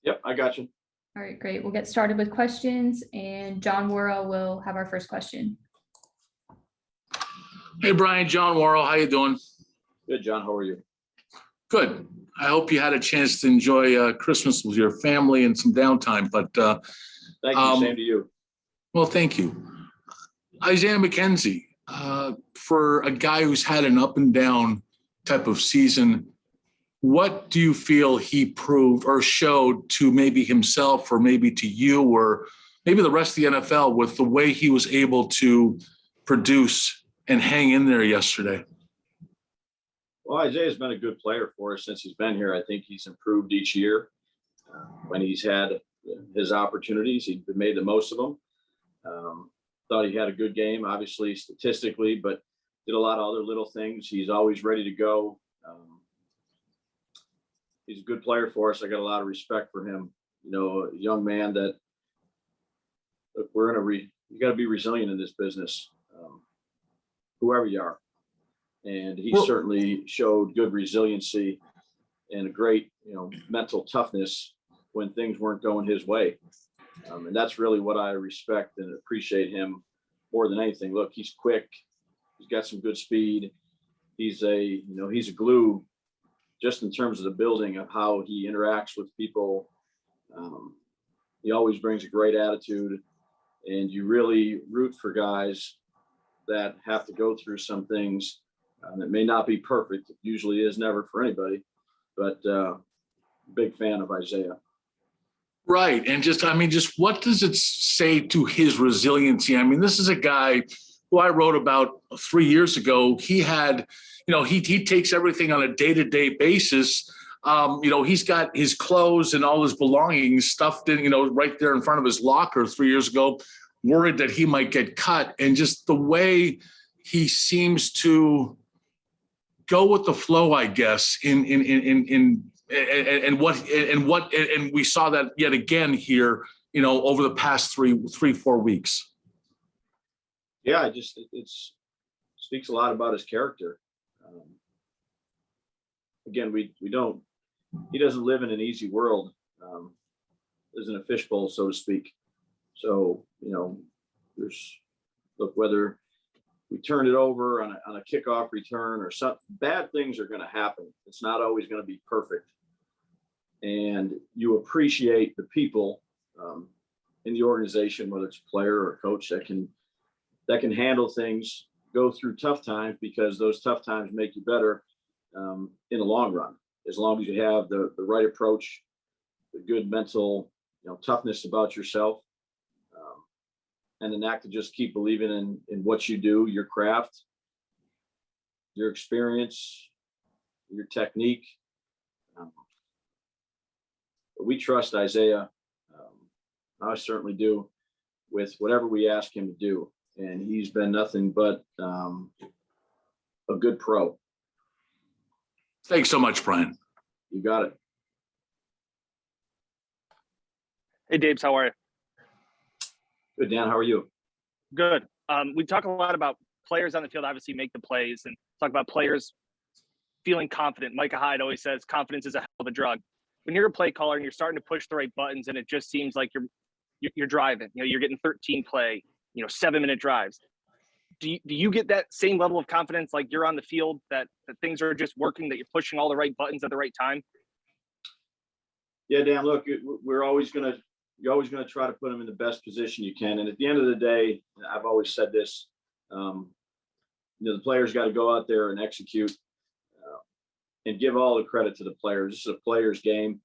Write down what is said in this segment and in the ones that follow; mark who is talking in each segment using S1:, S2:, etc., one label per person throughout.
S1: Yep, I got you.
S2: All right, great. We'll get started with questions, and John Worrell will have our first question.
S3: Hey, Brian, John Worrell, how you doing?
S1: Good, John. How are you?
S3: Good. I hope you had a chance to enjoy Christmas with your family and some downtime. But
S1: Thank you. Same to you.
S3: well, thank you. Isaiah McKenzie, for a guy who's had an up and down type of season, what do you feel he proved or showed to maybe himself or maybe to you or maybe the rest of the NFL with the way he was able to produce and hang in there yesterday?
S1: Well, Isaiah's been a good player for us since he's been here. I think he's improved each year. When he's had his opportunities, he's made the most of them. Thought he had a good game, obviously statistically, but did a lot of other little things. He's always ready to go. He's a good player for us. I got a lot of respect for him. You know, a young man that, look, you got to be resilient in this business, whoever you are. And he certainly showed good resiliency and a great, mental toughness when things weren't going his way. And that's really what I respect and appreciate him more than anything. Look, he's quick. He's got some good speed. He's a glue just in terms of the building of how he interacts with people. He always brings a great attitude, and you really root for guys that have to go through some things that may not be perfect. It usually is never for anybody, but big fan of Isaiah.
S3: Right. And just what does it say to his resiliency? I mean, this is a guy who I wrote about 3 years ago. He had, he takes everything on a day-to-day basis. He's got his clothes and all his belongings stuffed in, right there in front of his locker 3 years ago, worried that he might get cut. And just the way he seems to go with the flow, I guess, and we saw that yet again here, over the past 3-4 weeks.
S1: Yeah, it speaks a lot about his character. Again, he doesn't live in an easy world. Isn't a fishbowl, so to speak. So, whether we turn it over on a kickoff return or something, bad things are going to happen. It's not always going to be perfect. And you appreciate the people in the organization, whether it's a player or a coach that can handle things, go through tough times, because those tough times make you better in the long run. As long as you have the right approach, the good mental, toughness about yourself, and an act to just keep believing in what you do, your craft, your experience, your technique. But we trust Isaiah. I certainly do, with whatever we ask him to do. And he's been nothing but a good pro.
S3: Thanks so much, Brian.
S1: You got it.
S4: Hey, Dabes, how are you?
S1: Good, Dan. How are you?
S4: Good. We talk a lot about players on the field obviously make the plays, and talk about players feeling confident. Micah Hyde always says confidence is a hell of a drug. When you're a play caller and you're starting to push the right buttons, and it just seems like you're driving, you're getting 13 play, 7-minute drives. Do you get that same level of confidence, like you're on the field, that things are just working, that you're pushing all the right buttons at the right time?
S1: Yeah, Dan, look, you're always going to try to put them in the best position you can. And at the end of the day, I've always said this, the players got to go out there and execute, and give all the credit to the players. This is a player's game.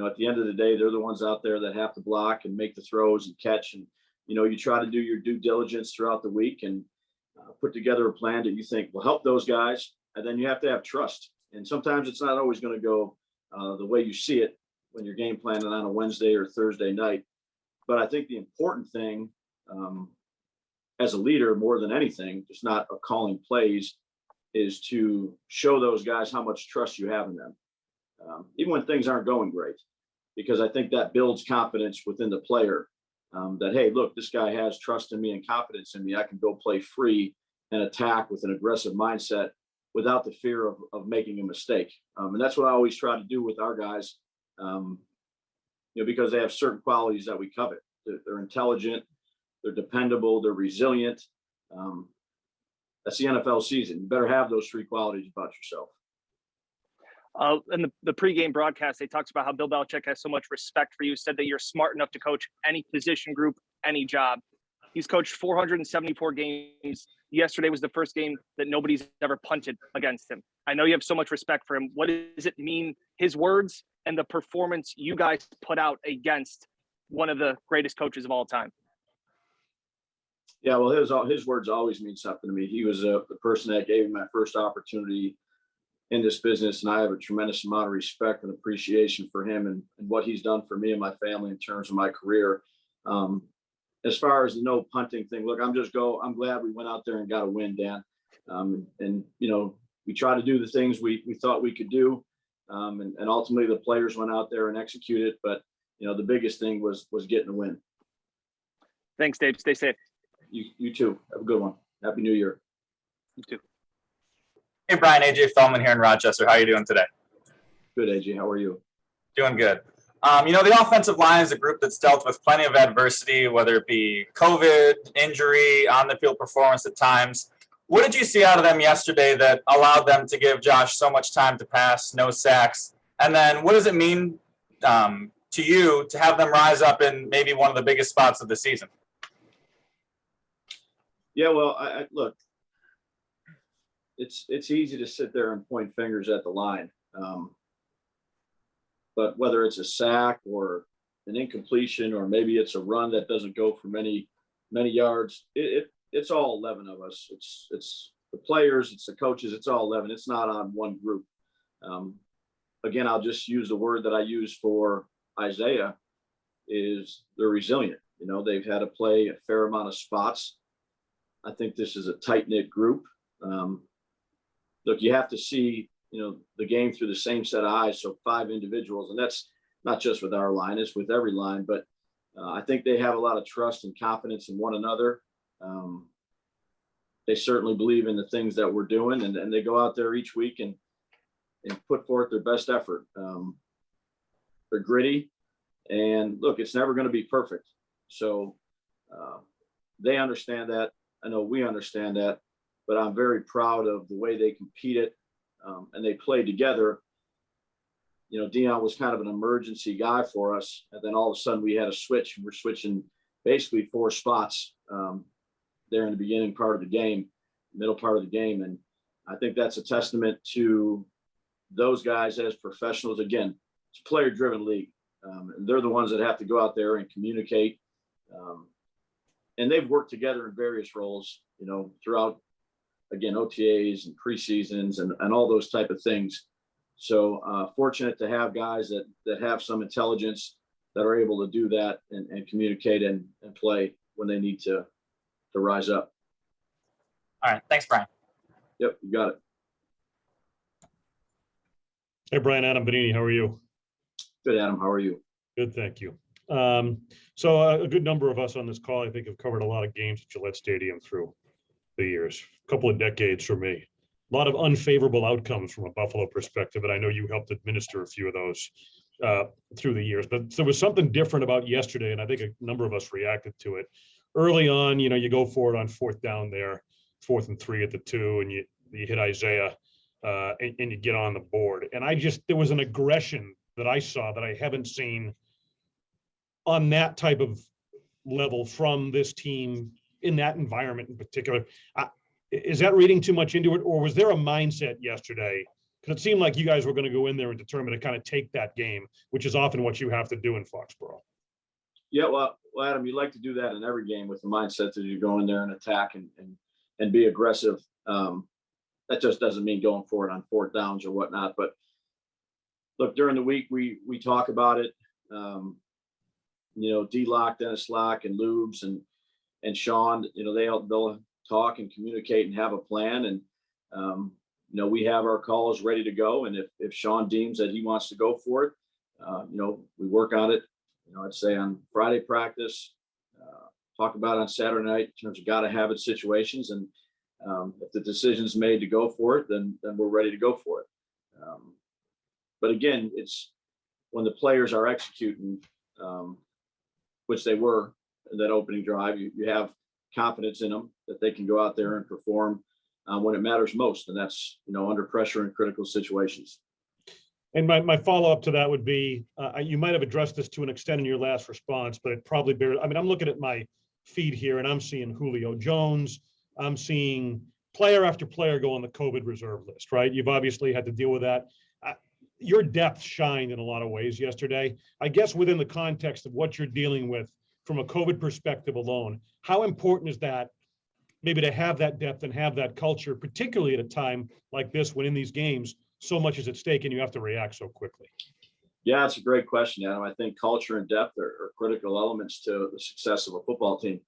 S1: At the end of the day, they're the ones out there that have to block and make the throws and catch. And, you try to do your due diligence throughout the week and put together a plan that you think will help those guys. And then you have to have trust. And sometimes it's not always going to go the way you see it when you're game planning on a Wednesday or Thursday night. But I think the important thing as a leader, more than anything, just not calling plays, is to show those guys how much trust you have in them, even when things aren't going great, because I think that builds confidence within the player, that, hey, look, this guy has trust in me and confidence in me. I can go play free and attack with an aggressive mindset without the fear of making a mistake. And that's what I always try to do with our guys Because they have certain qualities that we covet. They're intelligent, they're dependable, they're resilient. That's the NFL season. You better have those three qualities about yourself.
S4: In the pregame broadcast, they talked about how Bill Belichick has so much respect for you, said that you're smart enough to coach any position group, any job. He's coached 474 games. Yesterday was the first game that nobody's ever punted against him. I know you have so much respect for him. What does it mean, his words and the performance you guys put out against one of the greatest coaches of all time?
S1: Yeah, well, his words always mean something to me. He was the person that gave me my first opportunity in this business, and I have a tremendous amount of respect and appreciation for him and what he's done for me and my family in terms of my career. As far as the no punting thing, look, I'm glad we went out there and got a win, Dan. And we try to do the things we thought we could do, and ultimately the players went out there and executed. But the biggest thing was getting a win.
S4: Thanks, Dave. Stay safe.
S1: You too. Have a good one. Happy New Year.
S4: You too.
S5: Hey, Brian, AJ Feldman here in Rochester. How are you doing today?
S1: Good, AJ. How are you?
S5: Doing good. The offensive line is a group that's dealt with plenty of adversity, whether it be COVID, injury, on-the-field performance at times. What did you see out of them yesterday that allowed them to give Josh so much time to pass, no sacks? And then what does it mean to you to have them rise up in maybe one of the biggest spots of the season?
S1: Yeah, well, I look, it's easy to sit there and point fingers at the line. But whether it's a sack or an incompletion, or maybe it's a run that doesn't go for many yards, it's all 11 of us. It's the players, it's the coaches, it's all 11. It's not on one group. Again, I'll just use the word that I use for Isaiah is they're resilient. They've had to play a fair amount of spots. I think this is a tight-knit group. Look, you have to see, the game through the same set of eyes. So 5 individuals, and that's not just with our line, it's with every line, but I think they have a lot of trust and confidence in one another. They certainly believe in the things that we're doing, and they go out there each week and put forth their best effort. They're gritty, and look, it's never going to be perfect. So they understand that. I know we understand that, but I'm very proud of the way they competed and they played together. Dion was kind of an emergency guy for us. And then all of a sudden we had a switch, and we're switching basically 4 spots there in the beginning part of the game, middle part of the game. And I think that's a testament to those guys as professionals. Again, it's a player driven league. And they're the ones that have to go out there and communicate. And they've worked together in various roles, throughout, again, OTAs and preseasons and all those type of things. So fortunate to have guys that have some intelligence that are able to do that and communicate and play when they need to rise up.
S5: All right. Thanks, Brian.
S1: Yep, you got it.
S6: Hey, Brian, Adam Benini, how are you?
S1: Good, Adam. How are you?
S6: Good, thank you. So a good number of us on this call, I think, have covered a lot of games at Gillette Stadium through the years, a couple of decades for me. A lot of unfavorable outcomes from a Buffalo perspective, and I know you helped administer a few of those through the years. But there was something different about yesterday, and I think a number of us reacted to it. Early on, you go for it on 4th down there, 4th and 3 at the 2, and you hit Isaiah and you get on the board. And there was an aggression that I saw that I haven't seen on that type of level from this team in that environment in particular. Is that reading too much into it, or was there a mindset yesterday? Because it seemed like you guys were going to go in there and determine to kind of take that game, which is often what you have to do in Foxborough.
S1: Yeah, well, Adam, you like to do that in every game with the mindset that you go in there and attack and be aggressive. That just doesn't mean going for it on 4th downs or whatnot. But look, during the week, we talk about it. D-Lock, Dennis Lock, and Lubes and Sean, they'll talk and communicate and have a plan. And, we have our calls ready to go. And if Sean deems that he wants to go for it, we work on it, I'd say on Friday practice, talk about it on Saturday night in terms of gotta have it situations. And if the decision's made to go for it, then we're ready to go for it. But again, when the players are executing, which they were in that opening drive, you have confidence in them that they can go out there and perform when it matters most. And that's, under pressure in critical situations.
S6: And my follow-up to that would be, you might have addressed this to an extent in your last response, but it probably bears, I'm looking at my feed here and I'm seeing Julio Jones. I'm seeing player after player go on the COVID reserve list, right? You've obviously had to deal with that. Your depth shined in a lot of ways yesterday. I guess within the context of what you're dealing with from a COVID perspective alone, how important is that maybe to have that depth and have that culture, particularly at a time like this when in these games, so much is at stake and you have to react so quickly?
S1: Yeah, it's a great question, Adam. I think culture and depth are critical elements to the success of a football team.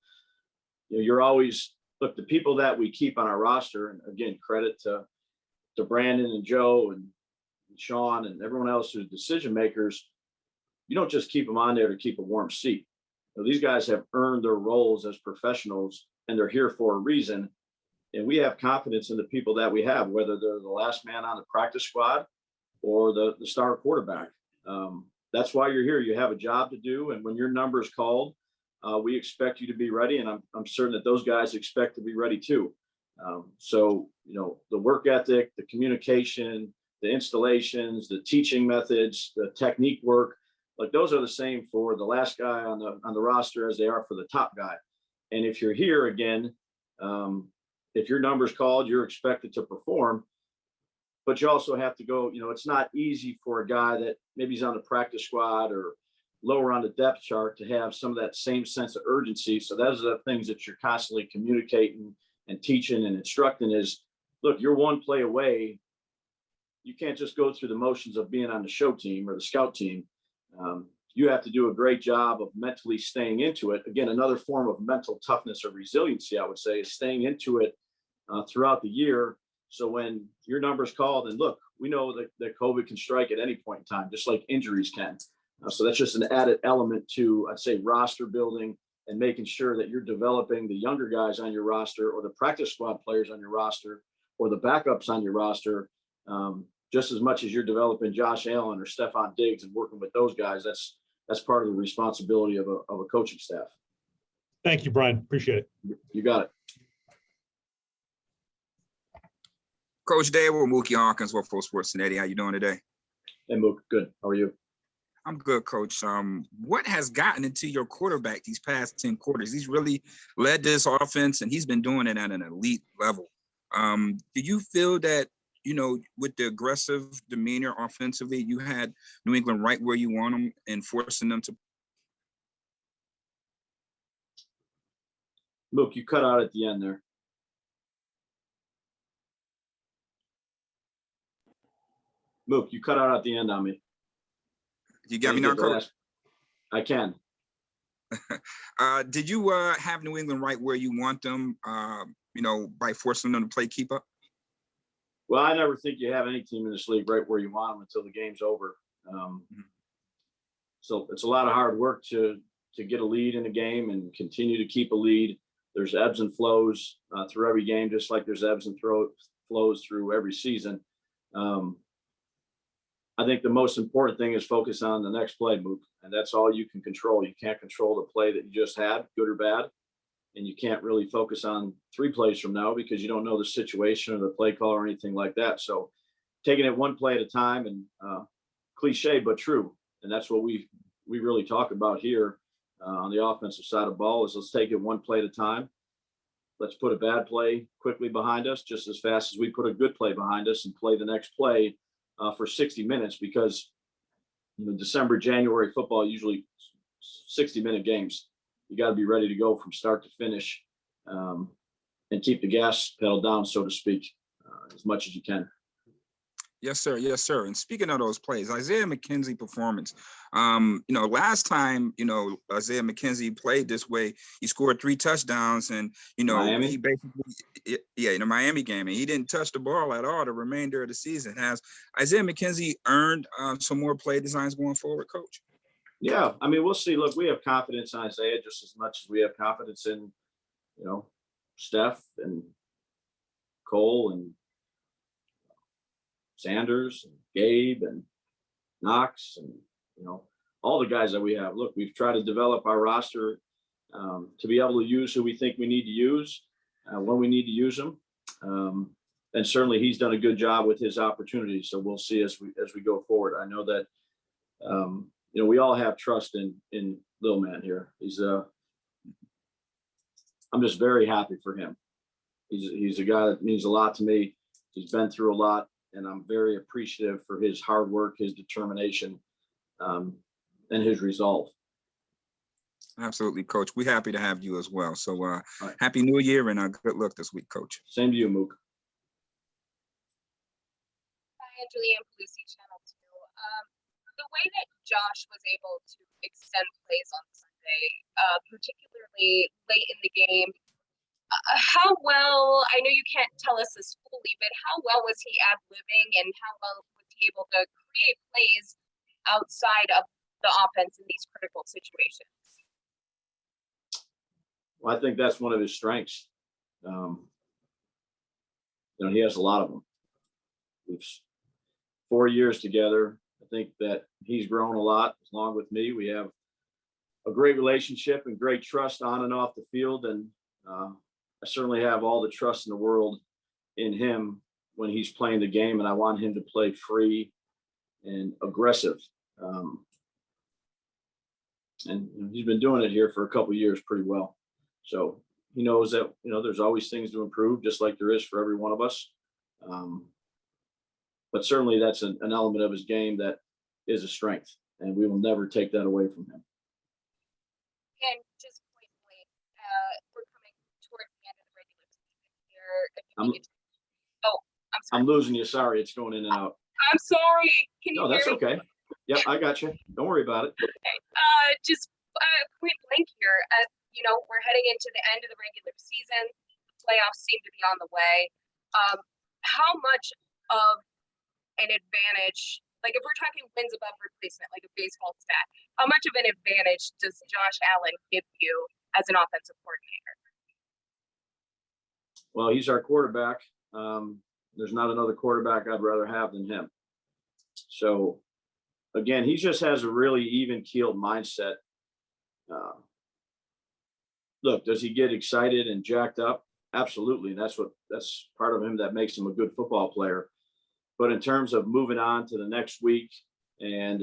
S1: You're always, look, the people that we keep on our roster, and again, credit to Brandon and Joe and Sean and everyone else who's decision makers, you don't just keep them on there to keep a warm seat. These guys have earned their roles as professionals and they're here for a reason. And we have confidence in the people that we have, whether they're the last man on the practice squad or the star quarterback. That's why you're here. You have a job to do. And when your number is called, we expect you to be ready. And I'm certain that those guys expect to be ready too. So, the work ethic, the communication, the installations, the teaching methods, the technique work, like those are the same for the last guy on the roster as they are for the top guy. And if you're here again, if your number's called, you're expected to perform, but you also have to go, it's not easy for a guy that maybe he's on the practice squad or lower on the depth chart to have some of that same sense of urgency. So those are the things that you're constantly communicating and teaching and instructing is, look, you're one play away. You can't just go through the motions of being on the show team or the scout team. You have to do a great job of mentally staying into it. Again, another form of mental toughness or resiliency, I would say, is staying into it throughout the year. So when your number's called, and look, we know that COVID can strike at any point in time, just like injuries can. So that's just an added element to, I'd say, roster building and making sure that you're developing the younger guys on your roster or the practice squad players on your roster or the backups on your roster, just as much as you're developing Josh Allen or Stephon Diggs and working with those guys. That's part of the responsibility of a coaching staff.
S6: Thank you, Brian. Appreciate it.
S1: You got it.
S7: Coach Daboll, Mookie Hawkins, What For Sports Cincinnati. How you doing today?
S1: Hey, Mook, good. How are you?
S7: I'm good, Coach. What has gotten into your quarterback these past 10 quarters? He's really led this offense, and he's been doing it at an elite level. Do you feel that, with the aggressive demeanor offensively, you had New England right where you want them and forcing them to?
S1: Mook, you cut out at the end there. Mook, you cut out at the end on me.
S7: You got me now, Coach?
S1: I can.
S7: Did you have New England right where you want them, by forcing them to play keep up?
S1: Well, I never think you have any team in this league right where you want them until the game's over. So it's a lot of hard work to get a lead in a game and continue to keep a lead. There's ebbs and flows through every game, just like there's ebbs and flows through every season. I think the most important thing is focus on the next play, Mook, and that's all you can control. You can't control the play that you just had, good or bad, and you can't really focus on 3 plays from now because you don't know the situation or the play call or anything like that. So taking it one play at a time, and cliche but true, and that's what we really talk about here on the offensive side of the ball is let's take it one play at a time. Let's put a bad play quickly behind us just as fast as we put a good play behind us and play the next play for 60 minutes because December, January football, usually 60-minute games. You got to be ready to go from start to finish and keep the gas pedal down, so to speak, as much as you can.
S7: Yes, sir. Yes, sir. And speaking of those plays, Isaiah McKenzie performance, last time, Isaiah McKenzie played this way, he scored 3 touchdowns and,
S1: Miami?
S7: he basically, in a Miami game, and he didn't touch the ball at all the remainder of the season. Has Isaiah McKenzie earned some more play designs going forward, Coach?
S1: Yeah. I mean, we'll see. Look, we have confidence in Isaiah just as much as we have confidence in, Steph and Cole and Sanders and Gabe and Knox and all the guys that we have. Look, we've tried to develop our roster to be able to use who we think we need to use when we need to use them. And certainly he's done a good job with his opportunities. So we'll see as we go forward. I know that, we all have trust in Lil Man here. I'm just very happy for him. He's a guy that means a lot to me. He's been through a lot, and I'm very appreciative for his hard work, his determination, and his resolve.
S7: Absolutely, Coach. We're happy to have you as well. So Happy New Year and good luck this week, Coach.
S1: Same to you, Mook.
S8: Hi, Julianne Pelusi, Channel 2. The way that Josh was able to extend plays on Sunday, particularly late in the game, how well, I know you can't tell us this fully, but how well was he ad-libbing and how well was he able to create plays outside of the offense in these critical situations?
S1: Well, I think that's one of his strengths. He has a lot of them. We've 4 years together. I think that he's grown a lot along with me. We have a great relationship and great trust on and off the field. And I certainly have all the trust in the world in him when he's playing the game. And I want him to play free and aggressive. And he's been doing it here for a couple of years pretty well. So he knows that, there's always things to improve, just like there is for every one of us. But certainly that's an element of his game that is a strength, and we will never take that away from him.
S8: And just point blank, we're coming towards the end of the regular season here. I'm sorry.
S1: I'm losing you. Sorry, it's going in and out.
S8: I'm sorry. Can you
S1: No, that's
S8: hear me?
S1: okay. Yep, I got you. Don't worry about it.
S8: Okay. Just point blank here. We're heading into the end of the regular season. Playoffs seem to be on the way. How much of an advantage, like if we're talking wins above replacement, like a baseball stat, how much of an advantage does Josh Allen give you as an offensive coordinator?
S1: Well, he's our quarterback. There's not another quarterback I'd rather have than him. So, again, he just has a really even-keeled mindset. Look, does he get excited and jacked up? Absolutely. That's part of him that makes him a good football player. But in terms of moving on to the next week and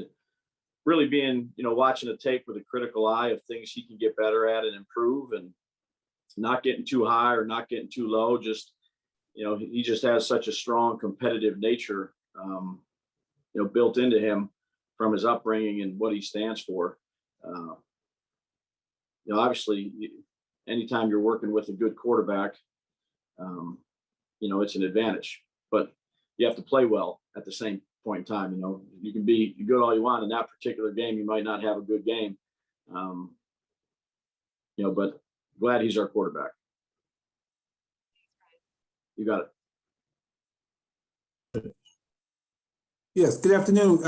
S1: really being, watching a tape with a critical eye of things he can get better at and improve, and not getting too high or not getting too low, just, he just has such a strong competitive nature, built into him from his upbringing and what he stands for. Obviously, anytime you're working with a good quarterback, it's an advantage, but you have to play well at the same point in time. You can be good all you want in that particular game. You might not have a good game, but glad he's our quarterback. You got it.
S9: Yes, good afternoon,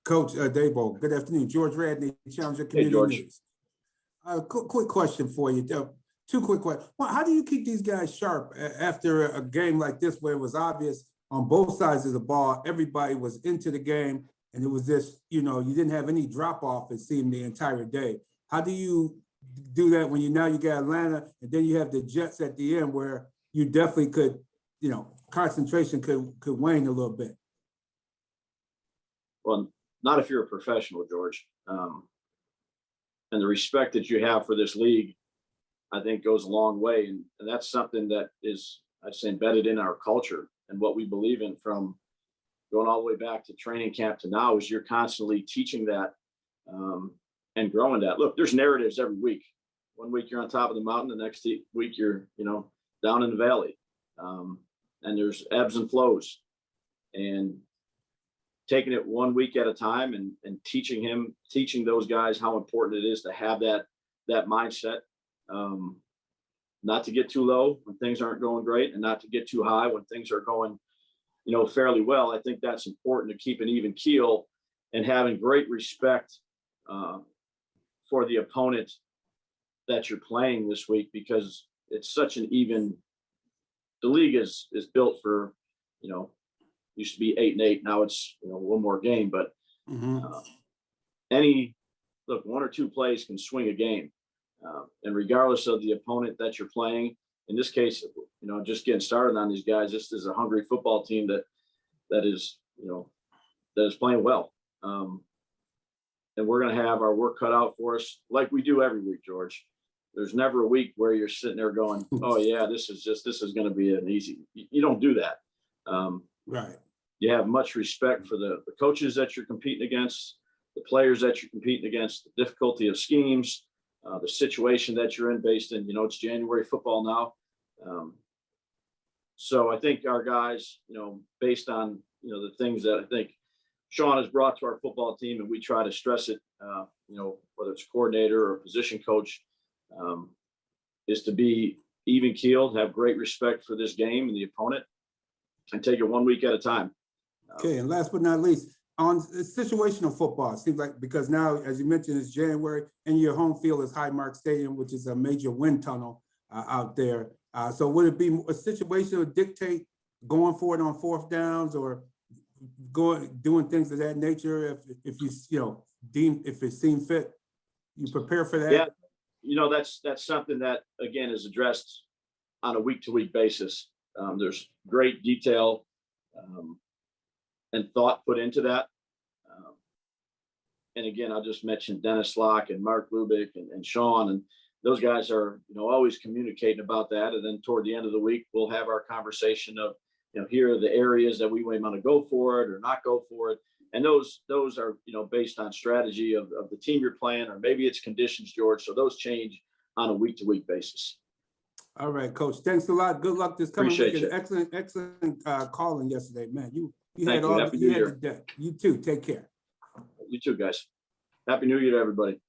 S9: Coach Daboll. Good afternoon, George Radney, Challenger Community
S1: George.
S9: News. Quick question for you. Two quick questions. One, how do you keep these guys sharp after a game like this where it was obvious on both sides of the ball, everybody was into the game, and it was just, you didn't have any drop off, it seemed, the entire day. How do you do that when you got Atlanta and then you have the Jets at the end where you definitely could, concentration could wane a little bit?
S1: Well, not if you're a professional, George. And the respect that you have for this league, I think, goes a long way. And that's something that is, I'd say, embedded in our culture and what we believe in, from going all the way back to training camp to now, is you're constantly teaching that and growing that. Look, there's narratives every week. 1 week you're on top of the mountain, the next week you're, down in the valley. And there's ebbs and flows. And taking it 1 week at a time and teaching those guys how important it is to have that mindset, not to get too low when things aren't going great, and not to get too high when things are going, fairly well. I think that's important, to keep an even keel and having great respect for the opponent that you're playing this week, because it's such an even. The league is built for, used to be 8-8. Now it's, one more game, but one or two plays can swing a game. And regardless of the opponent that you're playing, in this case, just getting started on these guys, this is a hungry football team that is playing well. And we're going to have our work cut out for us like we do every week, George. There's never a week where you're sitting there going, oh yeah, this is going to be an easy. You don't do that.
S9: Right.
S1: You have much respect for the coaches that you're competing against, the players that you're competing against, the difficulty of schemes, the situation that you're in based in, it's January football now. So I think our guys, based on, the things that I think Sean has brought to our football team, and we try to stress it, whether it's coordinator or position coach, is to be even keeled, have great respect for this game and the opponent, and take it 1 week at a time.
S9: Okay, and last but not least, on situational football, it seems like, because now, as you mentioned, it's January, and your home field is Highmark Stadium, which is a major wind tunnel out there. So would it be a situation to dictate going for it on fourth downs, or doing things of that nature if it seems fit? You prepare for that?
S1: Yeah, that's something that, again, is addressed on a week-to-week basis. There's great detail and thought put into that. And again, I'll just mention Dennis Locke and Mark Lubick and Sean, and those guys are, always communicating about that. And then toward the end of the week, we'll have our conversation of, here are the areas that we want to go for it or not go for it. And those are, based on strategy of the team you're playing, or maybe it's conditions, George. So those change on a week-to-week basis.
S9: All right, Coach. Thanks a lot. Good luck this coming
S1: Appreciate
S9: week.
S1: you.
S9: Excellent calling yesterday, man. You
S1: Thank
S9: had
S1: you.
S9: all
S1: Happy
S9: you
S1: New
S9: had
S1: Year.
S9: the deck. You too. Take care.
S1: You too, guys. Happy New Year to everybody.